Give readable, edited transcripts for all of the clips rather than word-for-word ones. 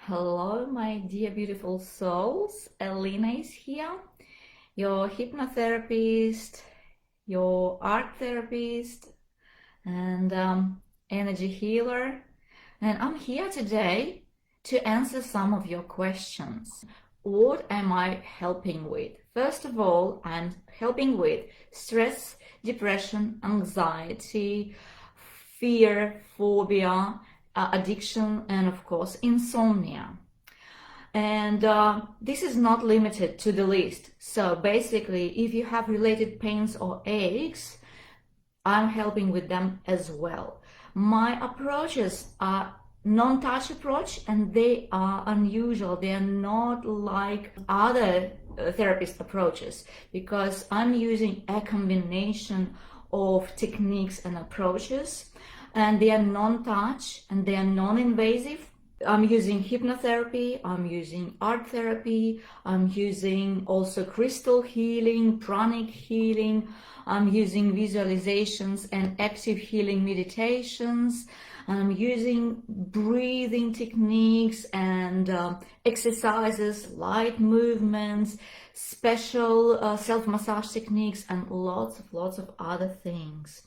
Hello, my dear beautiful souls. Elena is here, your hypnotherapist, your art therapist, and energy healer. And I'm here today to answer some of your questions. What am I helping with? First of all, I'm helping with stress, depression, anxiety, fear, phobia, addiction, and of course, insomnia. And this is not limited to the list. So basically, if you have related pains or aches, I'm helping with them as well. My approaches are non-touch approach, and they are unusual. They are not like other therapist approaches, because I'm using a combination of techniques and approaches, and they are non-touch and they are non-invasive. I'm using hypnotherapy, I'm using art therapy, I'm using also crystal healing, pranic healing, I'm using visualizations and active healing meditations, I'm using breathing techniques and exercises, light movements, special self-massage techniques, and lots of other things.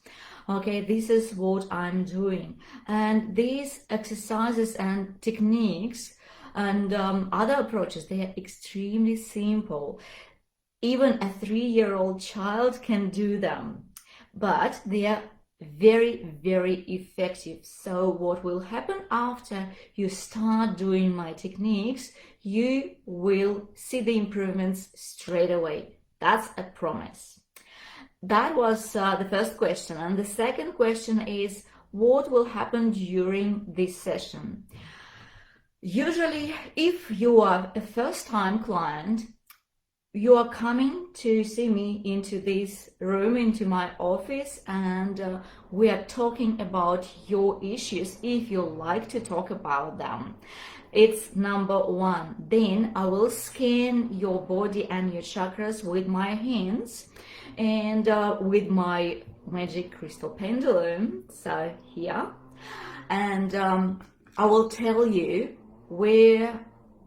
Okay, this is what I'm doing, and these exercises and techniques and other approaches, they are extremely simple. Even a 3-year-old child can do them, but they are very effective. So what will happen after you start doing my techniques, you will see the improvements straight away. That's a promise. That was the first question. And the second question is, what will happen during this session? Usually, if you are a first-time client, you are coming to see me into this room, into my office, and we are talking about your issues if you like to talk about them. It's number one. Then I will scan your body and your chakras with my hands and with my magic crystal pendulum, so here, and I will tell you where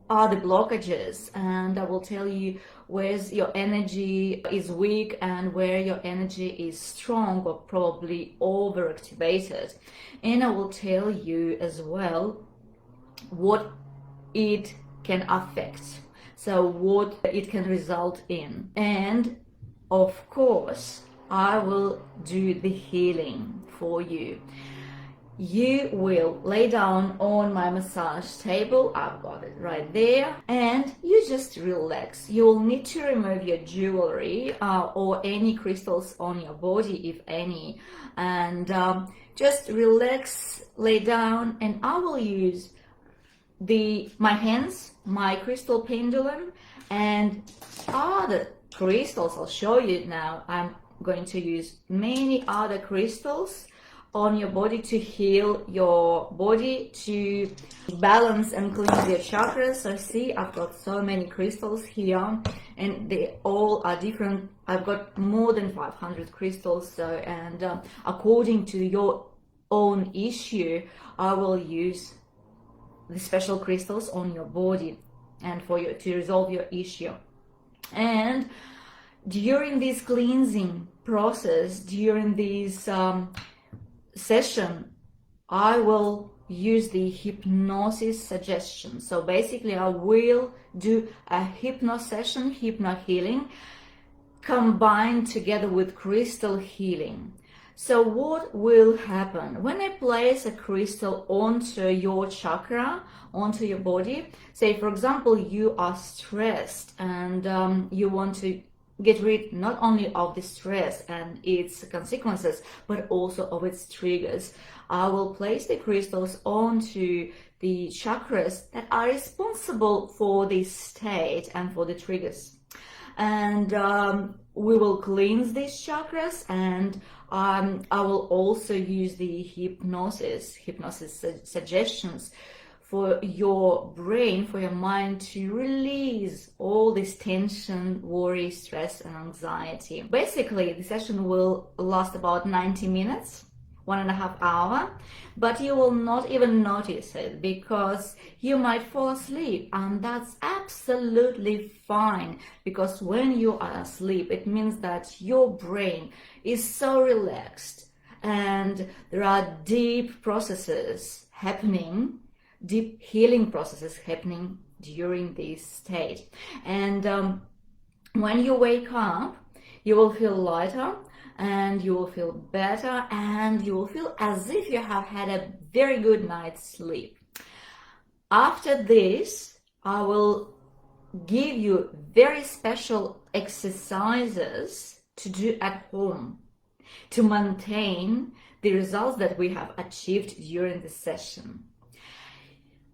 are the blockages, and I will tell you where's your energy is weak and where your energy is strong or probably overactivated. And I will tell you as well what it can affect, so what it can result in. And of course, I will do the healing for you. You will lay down on my massage table, I've got it right there, and you just relax. You will need to remove your jewelry or any crystals on your body, if any, and just relax, lay down, and I will use my hands, my crystal pendulum, and other crystals. I'll show you now. I'm going to use many other crystals on your body to heal your body, to balance and cleanse your chakras. So see, I've got so many crystals here, and they all are different. I've got more than 500 crystals. So, and according to your own issue, I will use the special crystals on your body and for you to resolve your issue. And during this cleansing process, during this session, I will use the hypnosis suggestion. So basically, I will do a hypno session, hypno healing, combined together with crystal healing. So what will happen when I place a crystal onto your chakra, onto your body? Say, for example, you are stressed and you want to get rid not only of the stress and its consequences, but also of its triggers. I will place the crystals onto the chakras that are responsible for this state and for the triggers. And we will cleanse these chakras, and I will also use the hypnosis suggestions for your brain, for your mind to release all this tension, worry, stress, and anxiety. Basically, the session will last about 90 minutes. 1.5 hours, but you will not even notice it because you might fall asleep, and that's absolutely fine, because when you are asleep, it means that your brain is so relaxed and there are deep processes happening, deep healing processes happening during this state. And when you wake up, you will feel lighter and you will feel better and you will feel as if you have had a very good night's sleep. After this, I will give you very special exercises to do at home to maintain the results that we have achieved during the session.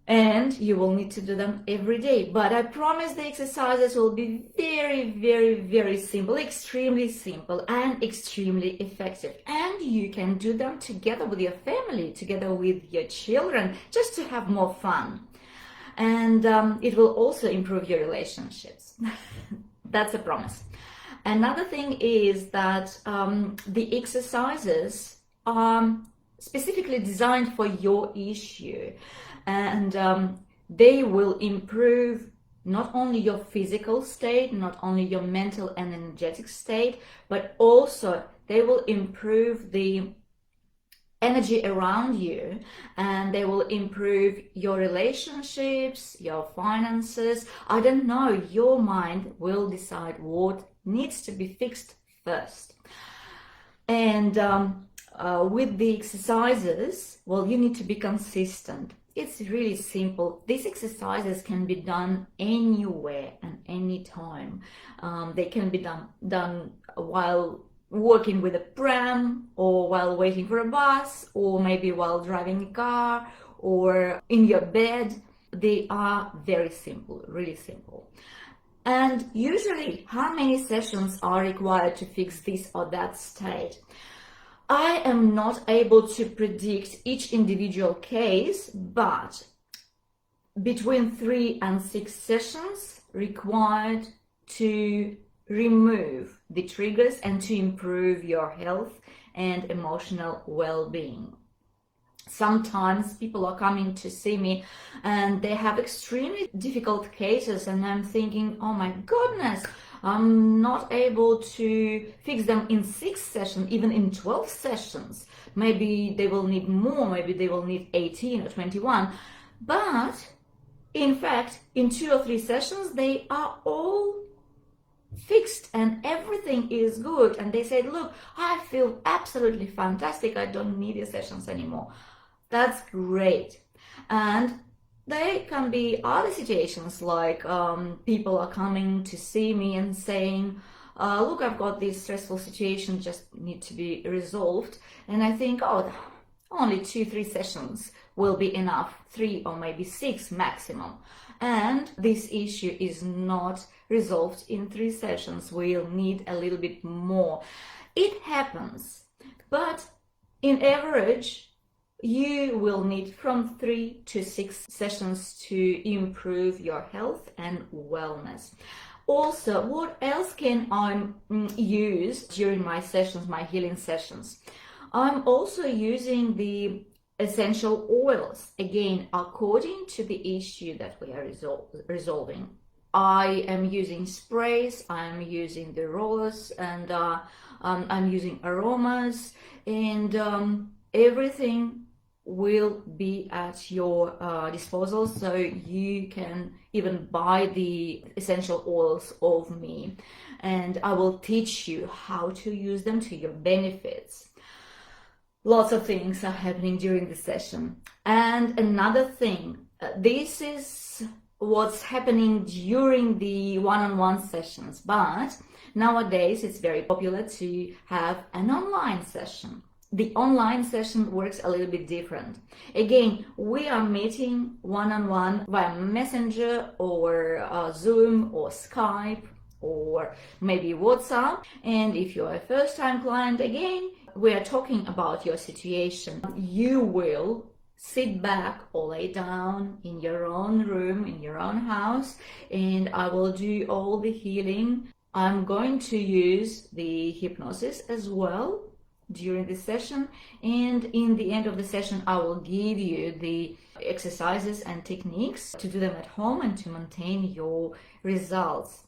And you will need to do them every day. But I promise the exercises will be very, very, very simple, extremely simple and extremely effective. And you can do them together with your family, together with your children, just to have more fun. And it will also improve your relationships. That's a promise. Another thing is that the exercises are specifically designed for your issue, and they will improve not only your physical state, not only your mental and energetic state, but also they will improve the energy around you, and they will improve your relationships, your finances. I don't know, your mind will decide what needs to be fixed first. And with the exercises, well, you need to be consistent. It's really simple. These exercises can be done anywhere and anytime. They can be done while working with a pram, or while waiting for a bus, or maybe while driving a car, or in your bed. They are very simple, really simple. And usually, how many sessions are required to fix this or that state? I am not able to predict each individual case, but between 3 and 6 sessions required to remove the triggers and to improve your health and emotional well-being. Sometimes people are coming to see me and they have extremely difficult cases, and I'm thinking, oh my goodness, I'm not able to fix them in 6 sessions, even in 12 sessions. Maybe they will need more, maybe they will need 18 or 21. But in fact, in 2 or 3 sessions, they are all fixed and everything is good. And they said, look, I feel absolutely fantastic. I don't need your sessions anymore. That's great. And there can be other situations, like people are coming to see me and saying, look, I've got this stressful situation, just need to be resolved. And I think, oh, only 2-3 sessions will be enough, 3 or maybe 6 maximum. And this issue is not resolved in 3 sessions. We'll need a little bit more. It happens, but in average, you will need from 3 to 6 sessions to improve your health and wellness. Also, what else can I use during my sessions, my healing sessions? I'm also using the essential oils, again, according to the issue that we are resolving. I am using sprays, I'm using the rollers, and I'm using aromas, and everything will be at your disposal, so you can even buy the essential oils of me, and I will teach you how to use them to your benefits. Lots of things are happening during the session. And another thing, this is what's happening during the one-on-one sessions, but nowadays it's very popular to have an online session. The online session works a little bit different. Again, we are meeting one-on-one via Messenger or Zoom or Skype or maybe WhatsApp. And if you're a first-time client, again, we are talking about your situation. You will sit back or lay down in your own room, in your own house, and I will do all the healing. I'm going to use the hypnosis as well during this session, and in the end of the session I will give you the exercises and techniques to do them at home and to maintain your results.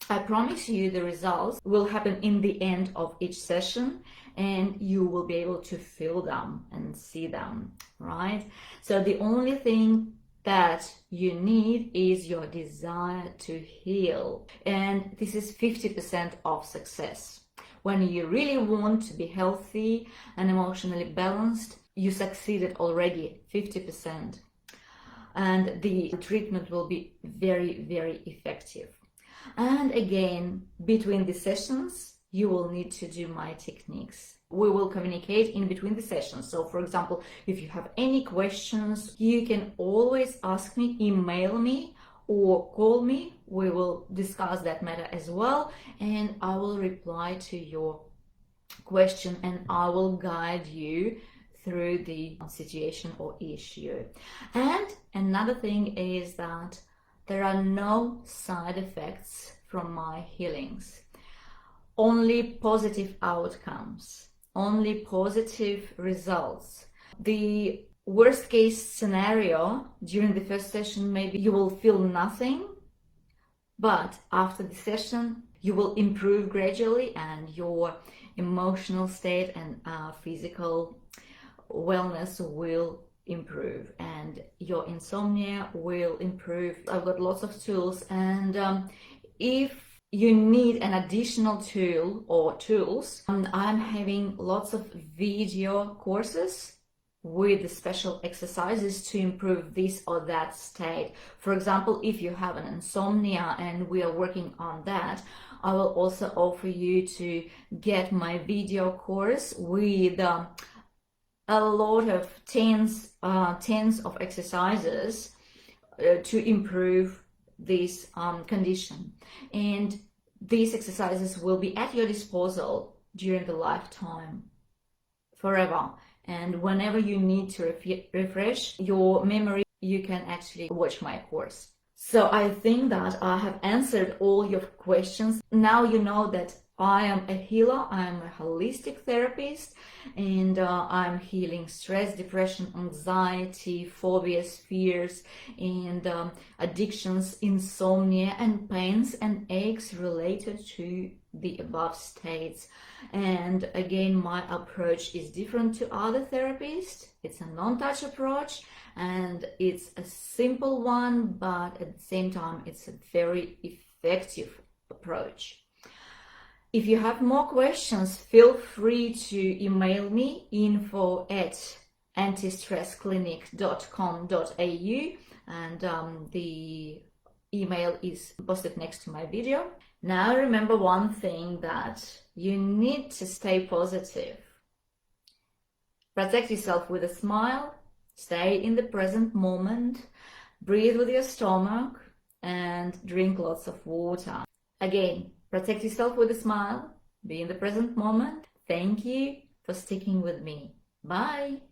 I promise you the results will happen in the end of each session, and you will be able to feel them and see them, right? So the only thing that you need is your desire to heal, and this is 50% of success. When you really want to be healthy and emotionally balanced, you succeeded already 50%, and the treatment will be very, very effective. And again, between the sessions, you will need to do my techniques. We will communicate in between the sessions. So for example, if you have any questions, you can always ask me, email me, or call me. We will discuss that matter as well, and I will reply to your question, and I will guide you through the situation or issue. And another thing is that there are no side effects from my healings. Only positive outcomes, only positive results. The worst case scenario during the first session, maybe you will feel nothing, but after the session you will improve gradually, and your emotional state and physical wellness will improve, and your insomnia will improve. I've got lots of tools, and if you need an additional tool or tools, I'm having lots of video courses with the special exercises to improve this or that state. For example, if you have an insomnia and we are working on that, I will also offer you to get my video course with a lot of tens of exercises to improve this condition, and these exercises will be at your disposal during the lifetime, forever. And whenever you need to refresh your memory, you can actually watch my course. So I think that I have answered all your questions. Now you know that I am a healer, I am a holistic therapist, and I'm healing stress, depression, anxiety, phobias, fears, and addictions, insomnia, and pains and aches related to the above states. And again, my approach is different to other therapists. It's a non-touch approach, and it's a simple one, but at the same time, it's a very effective approach. If you have more questions, feel free to email me, info@antistressclinic.com.au, and the email is posted next to my video. Now remember one thing, that you need to stay positive. Protect yourself with a smile, stay in the present moment, breathe with your stomach, and drink lots of water. Again, protect yourself with a smile, be in the present moment. Thank you for sticking with me. Bye!